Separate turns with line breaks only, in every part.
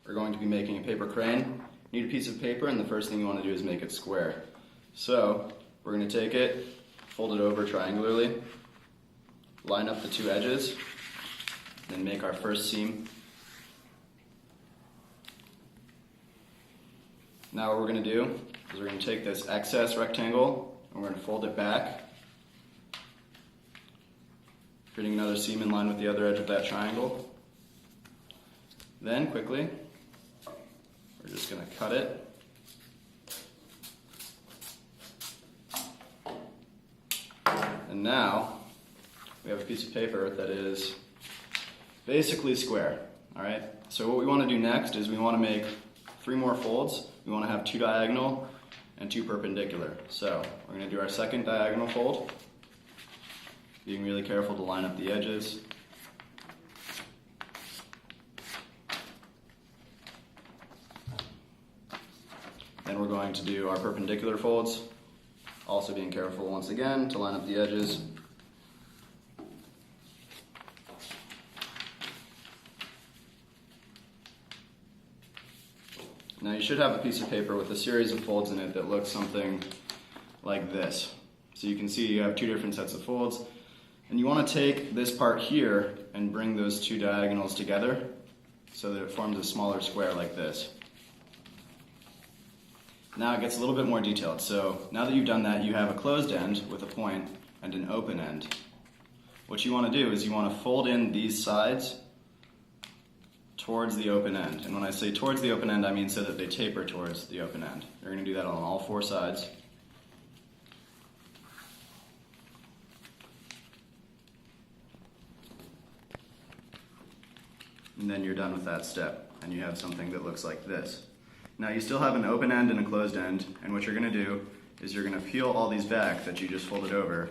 We're going to be making a paper crane. You need a piece of paper, and the first thing you want to do is make it square. So we're going to take it, fold it over triangularly, line up the two edges, then make our first seam. Now what we're going to do is we're going to take this excess rectangle and we're going to fold it back, creating another seam in line with the other edge of that triangle. Then quickly, we're just going to cut it. And now we have a piece of paper that is basically square. Alright, so what we want to do next is we want to make 3 more folds. We want to have 2 diagonal and 2 perpendicular. So we're going to do our second diagonal fold, being really careful to line up the edges. Then we're going to do our perpendicular folds, also being careful once again to line up the edges. Now you should have a piece of paper with a series of folds in it that looks something like this. So you can see you have 2 different sets of folds, and you want to take this part here and bring those 2 diagonals together so that it forms a smaller square like this. Now it gets a little bit more detailed. So now that you've done that, you have a closed end with a point and an open end. What you want to do is you want to fold in these sides towards the open end. And when I say towards the open end, I mean so that they taper towards the open end. You're going to do that on all 4 sides. And then you're done with that step, and you have something that looks like this. Now you still have an open end and a closed end, and what you're going to do is you're going to peel all these back that you just folded over,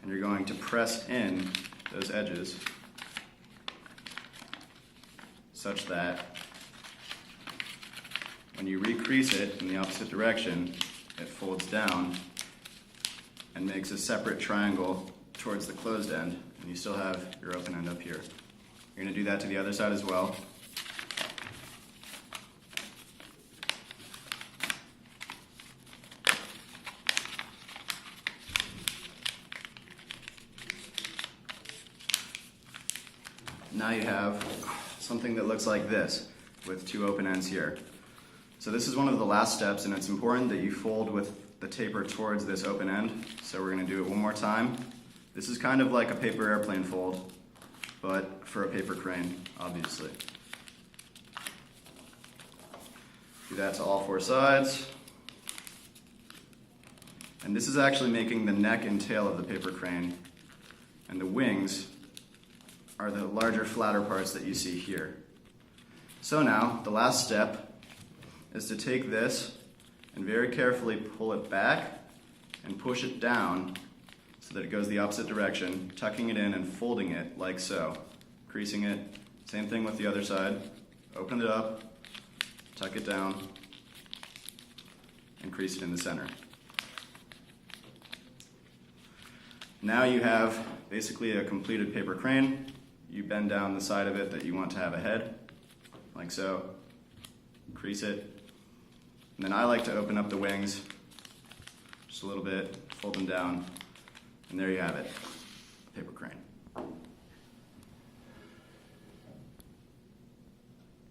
and you're going to press in those edges such that when you recrease it in the opposite direction, it folds down and makes a separate triangle towards the closed end, and you still have your open end up here. You're going to do that to the other side as well. Now you have something that looks like this with 2 open ends here. So this is one of the last steps, and it's important that you fold with the taper towards this open end. So we're going to do it one more time. This is kind of like a paper airplane fold, but for a paper crane, obviously. Do that to all 4 sides. And this is actually making the neck and tail of the paper crane, and the wings are the larger, flatter parts that you see here. So now, the last step is to take this and very carefully pull it back and push it down so that it goes the opposite direction, tucking it in and folding it like so. Creasing it, same thing with the other side. Open it up, tuck it down, and crease it in the center. Now you have basically a completed paper crane. You bend down the side of it that you want to have a head, like so, crease it, and then I like to open up the wings just a little bit, fold them down, and there you have it, paper crane.